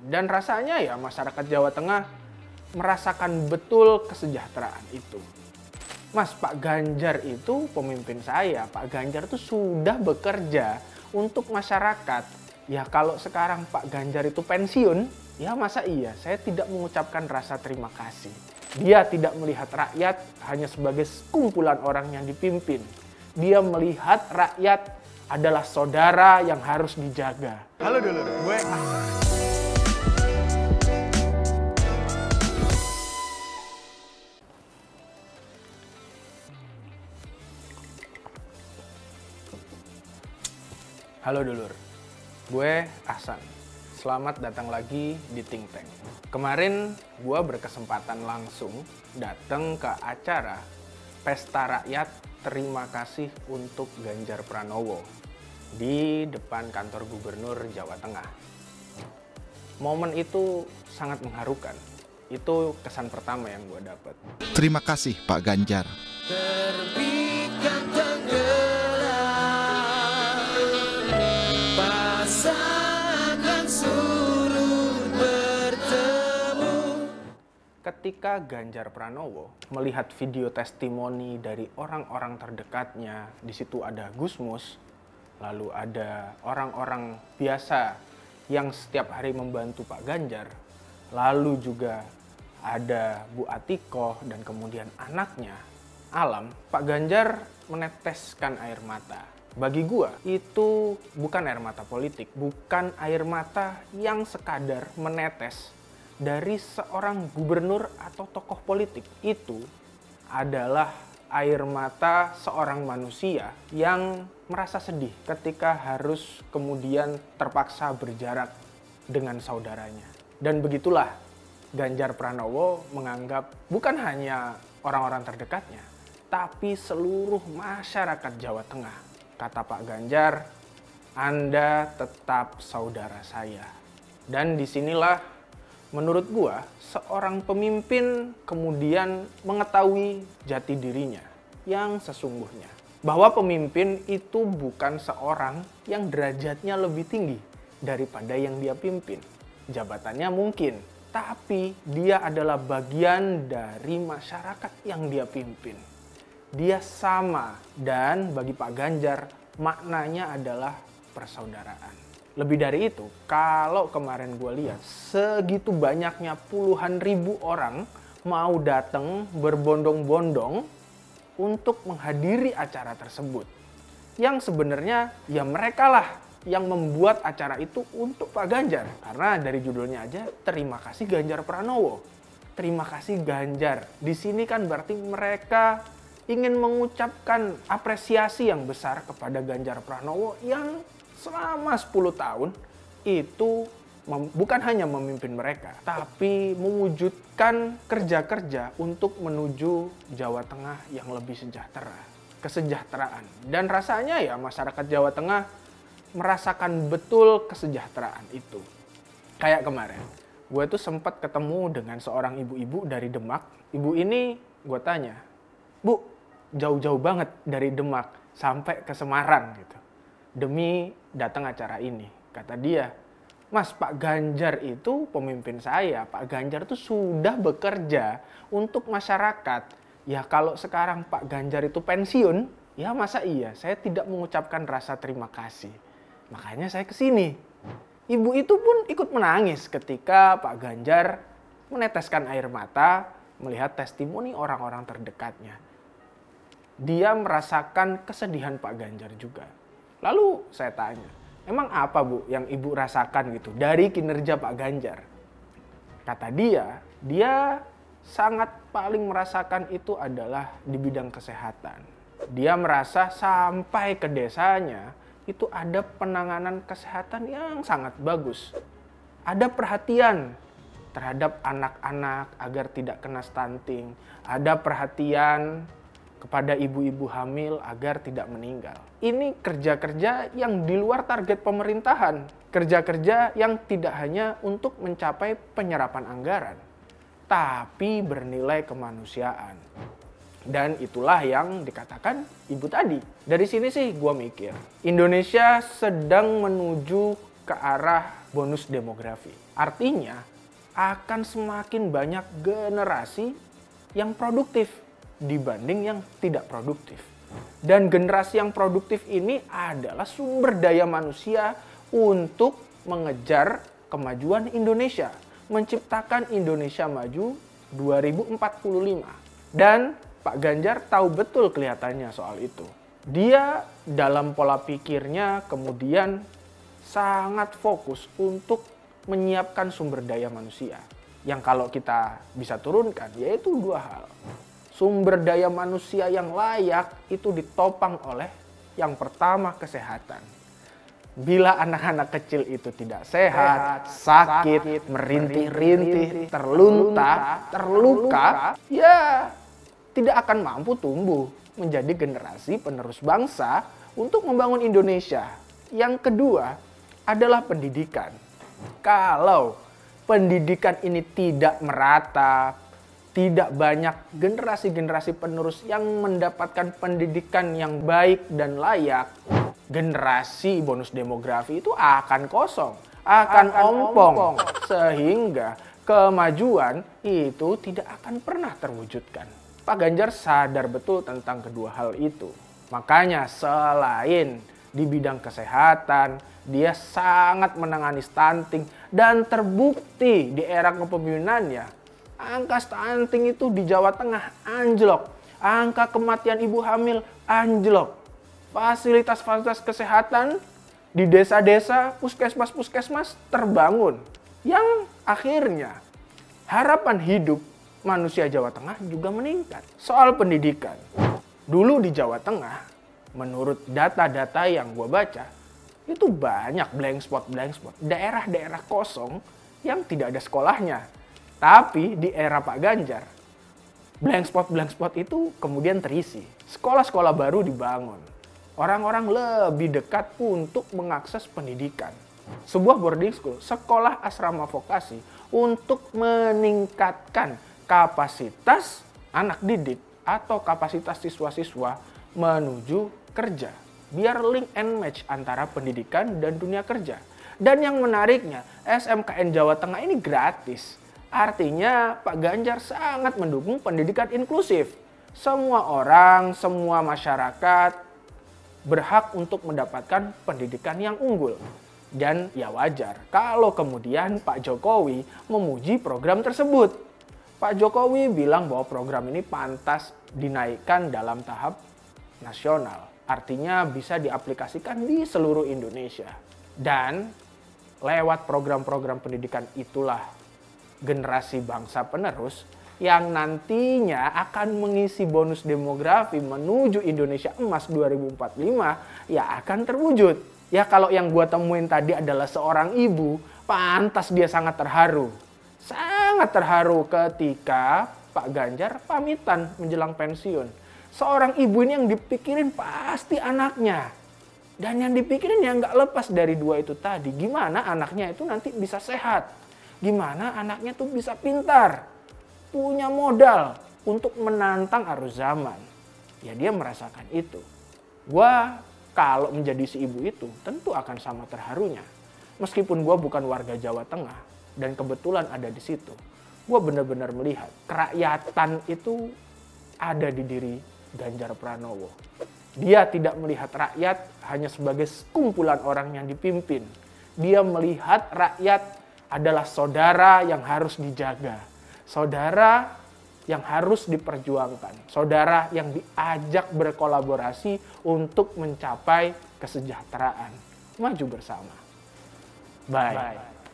Dan rasanya ya masyarakat Jawa Tengah merasakan betul kesejahteraan itu. Mas, Pak Ganjar itu pemimpin saya. Pak Ganjar itu sudah bekerja untuk masyarakat. Ya kalau sekarang Pak Ganjar itu pensiun, ya masa iya saya tidak mengucapkan rasa terima kasih. Dia tidak melihat rakyat hanya sebagai kumpulan orang yang dipimpin. Dia melihat rakyat adalah saudara yang harus dijaga. Halo dulur, gue Halo dulur, gue Ahsan. Selamat datang lagi di Think Tank. Kemarin gue berkesempatan langsung datang ke acara Pesta Rakyat Terima Kasih untuk Ganjar Pranowo di depan kantor Gubernur Jawa Tengah. Momen itu sangat mengharukan. Itu kesan pertama yang gue dapat. Terima kasih Pak Ganjar. Ketika Ganjar Pranowo melihat video testimoni dari orang-orang terdekatnya, di situ ada Gusmus, lalu ada orang-orang biasa yang setiap hari membantu Pak Ganjar, lalu juga ada Bu Atikoh dan kemudian anaknya Alam, Pak Ganjar meneteskan air mata. Bagi gua itu bukan air mata politik, bukan air mata yang sekadar menetes dari seorang gubernur atau tokoh politik. Itu adalah air mata seorang manusia yang merasa sedih ketika harus kemudian terpaksa berjarak dengan saudaranya. Dan begitulah Ganjar Pranowo menganggap bukan hanya orang-orang terdekatnya, tapi seluruh masyarakat Jawa Tengah. Kata Pak Ganjar, Anda tetap saudara saya. Dan disinilah menurut gua, seorang pemimpin kemudian mengetahui jati dirinya yang sesungguhnya. Bahwa pemimpin itu bukan seorang yang derajatnya lebih tinggi daripada yang dia pimpin. Jabatannya mungkin, tapi dia adalah bagian dari masyarakat yang dia pimpin. Dia sama, dan bagi Pak Ganjar maknanya adalah persaudaraan. Lebih dari itu, kalau kemarin gue lihat segitu banyaknya puluhan ribu orang mau datang berbondong-bondong untuk menghadiri acara tersebut. Yang sebenarnya ya mereka lah yang membuat acara itu untuk Pak Ganjar. Karena dari judulnya aja, terima kasih Ganjar Pranowo. Terima kasih Ganjar. Di sini kan berarti mereka ingin mengucapkan apresiasi yang besar kepada Ganjar Pranowo yang selama 10 tahun itu bukan hanya memimpin mereka, tapi mewujudkan kerja-kerja untuk menuju Jawa Tengah yang lebih sejahtera, kesejahteraan. Dan rasanya ya masyarakat Jawa Tengah merasakan betul kesejahteraan itu. Kayak kemarin, gue tuh sempat ketemu dengan seorang ibu-ibu dari Demak. Ibu ini gue tanya, Bu, jauh-jauh banget dari Demak sampai ke Semarang gitu, demi datang acara ini. Kata dia, Mas, Pak Ganjar itu pemimpin saya. Pak Ganjar itu sudah bekerja untuk masyarakat. Ya kalau sekarang Pak Ganjar itu pensiun, ya masa iya saya tidak mengucapkan rasa terima kasih. Makanya saya kesini. Ibu itu pun ikut menangis ketika Pak Ganjar meneteskan air mata melihat testimoni orang-orang terdekatnya. Dia merasakan kesedihan Pak Ganjar juga. Lalu saya tanya, emang apa Bu yang Ibu rasakan gitu dari kinerja Pak Ganjar? Kata dia sangat paling merasakan itu adalah di bidang kesehatan. Dia merasa sampai ke desanya itu ada penanganan kesehatan yang sangat bagus. Ada perhatian terhadap anak-anak agar tidak kena stunting. Ada perhatian kepada ibu-ibu hamil agar tidak meninggal. Ini kerja-kerja yang di luar target pemerintahan. Kerja-kerja yang tidak hanya untuk mencapai penyerapan anggaran, tapi bernilai kemanusiaan. Dan itulah yang dikatakan ibu tadi. Dari sini sih gue mikir, Indonesia sedang menuju ke arah bonus demografi. Artinya akan semakin banyak generasi yang produktif dibanding yang tidak produktif. Dan generasi yang produktif ini adalah sumber daya manusia untuk mengejar kemajuan Indonesia, menciptakan Indonesia maju 2045. Dan Pak Ganjar tahu betul kelihatannya soal itu. Dia dalam pola pikirnya kemudian sangat fokus untuk menyiapkan sumber daya manusia. Yang kalau kita bisa turunkan yaitu dua hal. Sumber daya manusia yang layak itu ditopang oleh yang pertama kesehatan. Bila anak-anak kecil itu tidak sehat, sakit, merintih-rintih, terluka, ya tidak akan mampu tumbuh menjadi generasi penerus bangsa untuk membangun Indonesia. Yang kedua adalah pendidikan. Kalau pendidikan ini tidak merata, tidak banyak generasi-generasi penerus yang mendapatkan pendidikan yang baik dan layak, generasi bonus demografi itu akan kosong, akan ompong, sehingga kemajuan itu tidak akan pernah terwujudkan. Pak Ganjar sadar betul tentang kedua hal itu. Makanya selain di bidang kesehatan, dia sangat menangani stunting dan terbukti di era kepemimpinannya angka stunting itu di Jawa Tengah anjlok, angka kematian ibu hamil anjlok, fasilitas-fasilitas kesehatan di desa-desa, puskesmas-puskesmas terbangun, yang akhirnya harapan hidup manusia Jawa Tengah juga meningkat. Soal pendidikan, dulu di Jawa Tengah, menurut data-data yang gue baca, itu banyak blank spot, daerah-daerah kosong yang tidak ada sekolahnya. Tapi di era Pak Ganjar, blank spot itu kemudian terisi. Sekolah-sekolah baru dibangun. Orang-orang lebih dekat untuk mengakses pendidikan. Sebuah boarding school, sekolah asrama vokasi untuk meningkatkan kapasitas anak didik atau kapasitas siswa-siswa menuju kerja. Biar link and match antara pendidikan dan dunia kerja. Dan yang menariknya, SMKN Jawa Tengah ini gratis. Artinya Pak Ganjar sangat mendukung pendidikan inklusif. Semua orang, semua masyarakat berhak untuk mendapatkan pendidikan yang unggul. Dan ya wajar kalau kemudian Pak Jokowi memuji program tersebut. Pak Jokowi bilang bahwa program ini pantas dinaikkan dalam tahap nasional. Artinya bisa diaplikasikan di seluruh Indonesia. Dan lewat program-program pendidikan itulah generasi bangsa penerus yang nantinya akan mengisi bonus demografi menuju Indonesia Emas 2045 ya akan terwujud. Ya kalau yang gue temuin tadi adalah seorang ibu, pantas dia sangat terharu. Sangat terharu ketika Pak Ganjar pamitan menjelang pensiun. Seorang ibu ini yang dipikirin pasti anaknya. Dan yang dipikirin ya nggak lepas dari dua itu tadi. Gimana anaknya itu nanti bisa sehat. Gimana anaknya tuh bisa pintar. Punya modal untuk menantang arus zaman. Ya dia merasakan itu. Gua kalau menjadi si ibu itu tentu akan sama terharunya. Meskipun gua bukan warga Jawa Tengah. Dan kebetulan ada di situ. Gua benar-benar melihat kerakyatan itu ada di diri Ganjar Pranowo. Dia tidak melihat rakyat hanya sebagai sekumpulan orang yang dipimpin. Dia melihat rakyat adalah saudara yang harus dijaga. Saudara yang harus diperjuangkan. Saudara yang diajak berkolaborasi untuk mencapai kesejahteraan. Maju bersama. Bye.